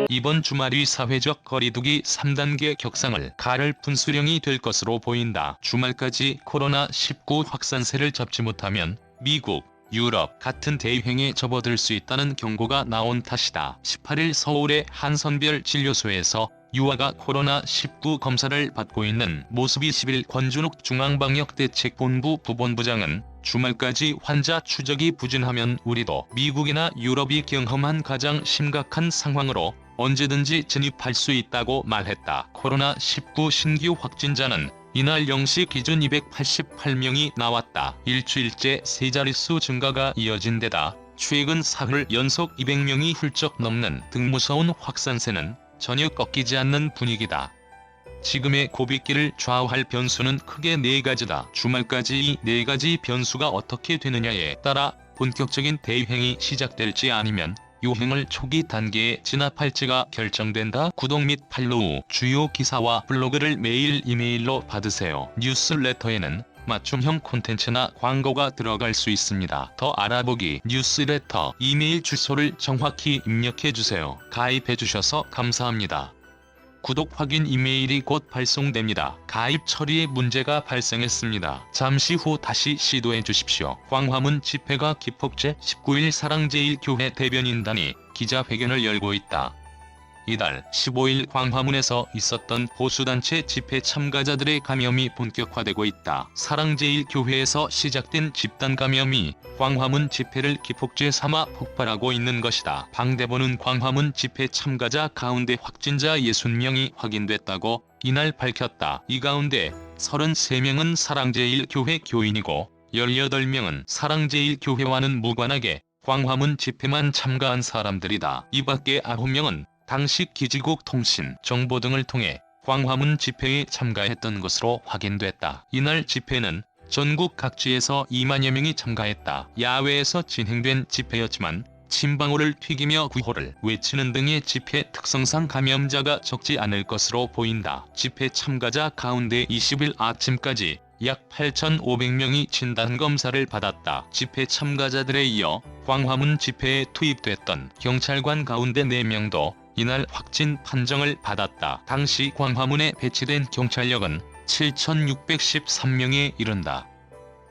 이번 주말이 사회적 거리두기 3단계 격상을 가를 분수령이 될 것으로 보인다. 주말까지 코로나19 확산세를 잡지 못하면 미국, 유럽 같은 대유행에 접어들 수 있다는 경고가 나온 탓이다. 18일 서울의 한선별 진료소에서 유아가 코로나19 검사를 받고 있는 모습이 10일 권준욱 중앙방역대책본부 부본부장은 주말까지 환자 추적이 부진하면 우리도 미국이나 유럽이 경험한 가장 심각한 상황으로 언제든지 진입할 수 있다고 말했다. 코로나19 신규 확진자는 이날 0시 기준 288명이 나왔다. 일주일째 세 자릿수 증가가 이어진 데다 최근 사흘 연속 200명이 훌쩍 넘는 등 무서운 확산세는 전혀 꺾이지 않는 분위기다. 지금의 고비길을 좌우할 변수는 크게 네 가지다. 주말까지 이 네 가지 변수가 어떻게 되느냐에 따라 본격적인 대유행이 시작될지 아니면 유행을 초기 단계에 진압할지가 결정된다. 구독 및 팔로우, 주요 기사와 블로그를 매일 이메일로 받으세요. 뉴스레터에는 맞춤형 콘텐츠나 광고가 들어갈 수 있습니다. 더 알아보기 뉴스레터 이메일 주소를 정확히 입력해주세요. 가입해주셔서 감사합니다. 구독 확인 이메일이 곧 발송됩니다. 가입 처리에 문제가 발생했습니다. 잠시 후 다시 시도해 주십시오. 광화문 집회가 기폭제 19일 사랑제일교회 대변인단이 기자회견을 열고 있다. 이달 15일 광화문에서 있었던 보수단체 집회 참가자들의 감염이 본격화되고 있다. 사랑제일교회에서 시작된 집단 감염이 광화문 집회를 기폭제 삼아 폭발하고 있는 것이다. 방대본은 광화문 집회 참가자 가운데 확진자 60명이 확인됐다고 이날 밝혔다. 이 가운데 33명은 사랑제일교회 교인이고 18명은 사랑제일교회와는 무관하게 광화문 집회만 참가한 사람들이다. 이 밖에 9명은 당시 기지국 통신, 정보 등을 통해 광화문 집회에 참가했던 것으로 확인됐다. 이날 집회는 전국 각지에서 2만여 명이 참가했다. 야외에서 진행된 집회였지만 침방울을 튀기며 구호를 외치는 등의 집회 특성상 감염자가 적지 않을 것으로 보인다. 집회 참가자 가운데 20일 아침까지 약 8,500명이 진단검사를 받았다. 집회 참가자들에 이어 광화문 집회에 투입됐던 경찰관 가운데 4명도 이날 확진 판정을 받았다. 당시 광화문에 배치된 경찰력은 7,613명에 이른다.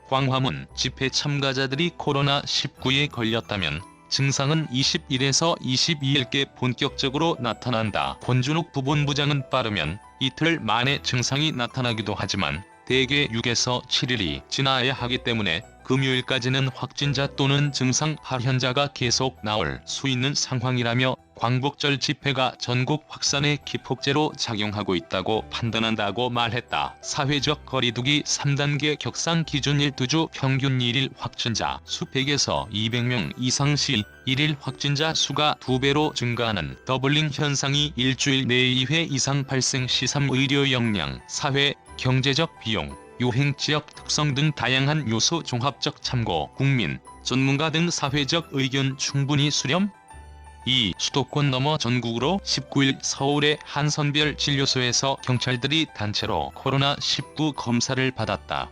광화문 집회 참가자들이 코로나19에 걸렸다면 증상은 21에서 22일께 본격적으로 나타난다. 권준욱 부본부장은 빠르면 이틀 만에 증상이 나타나기도 하지만 대개 6에서 7일이 지나야 하기 때문에 금요일까지는 확진자 또는 증상 발현자가 계속 나올 수 있는 상황이라며 광복절 집회가 전국 확산의 기폭제로 작용하고 있다고 판단한다고 말했다. 사회적 거리두기 3단계 격상 기준 12주 평균 1일 확진자 수 100에서 200명 이상 시 1일 확진자 수가 2배로 증가하는 더블링 현상이 일주일 내에 2회 이상 발생 시 3. 의료 역량, 사회, 경제적 비용, 유행 지역 특성 등 다양한 요소 종합적 참고, 국민, 전문가 등 사회적 의견 충분히 수렴? 2. 수도권 넘어 전국으로 19일 서울의 한선별 진료소에서 경찰들이 단체로 코로나19 검사를 받았다.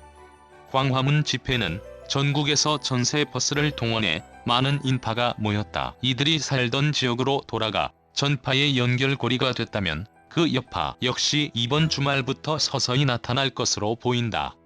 광화문 집회는 전국에서 전세 버스를 동원해 많은 인파가 모였다. 이들이 살던 지역으로 돌아가 전파의 연결고리가 됐다면 그 여파 역시 이번 주말부터 서서히 나타날 것으로 보인다.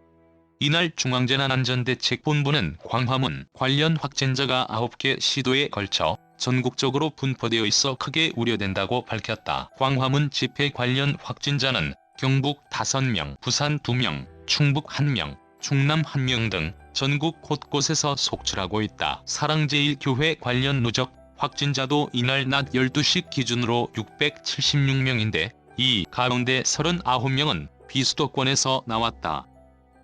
이날 중앙재난안전대책본부는 광화문 관련 확진자가 9개 시도에 걸쳐 전국적으로 분포되어 있어 크게 우려된다고 밝혔다. 광화문 집회 관련 확진자는 경북 5명, 부산 2명, 충북 1명, 충남 1명 등 전국 곳곳에서 속출하고 있다. 사랑제일교회 관련 누적 확진자도 이날 낮 12시 기준으로 676명인데 이 가운데 39명은 비수도권에서 나왔다.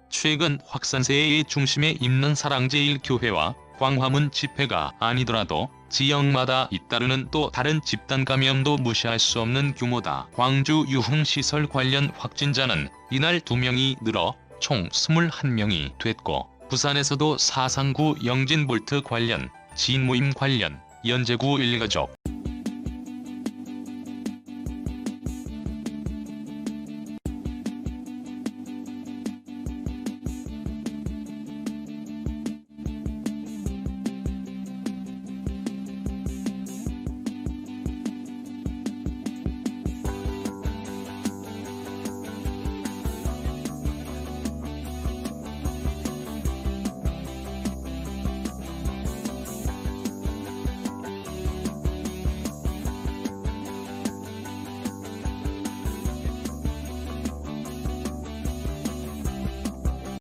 최근 확산세의 중심에 있는 사랑제일교회와 광화문 집회가 아니더라도 지역마다 잇따르는 또 다른 집단 감염도 무시할 수 없는 규모다. 광주 유흥시설 관련 확진자는 이날 2명이 늘어 총 21명이 됐고 부산에서도 사상구 영진볼트 관련, 지인 모임 관련, 연제구 일가족,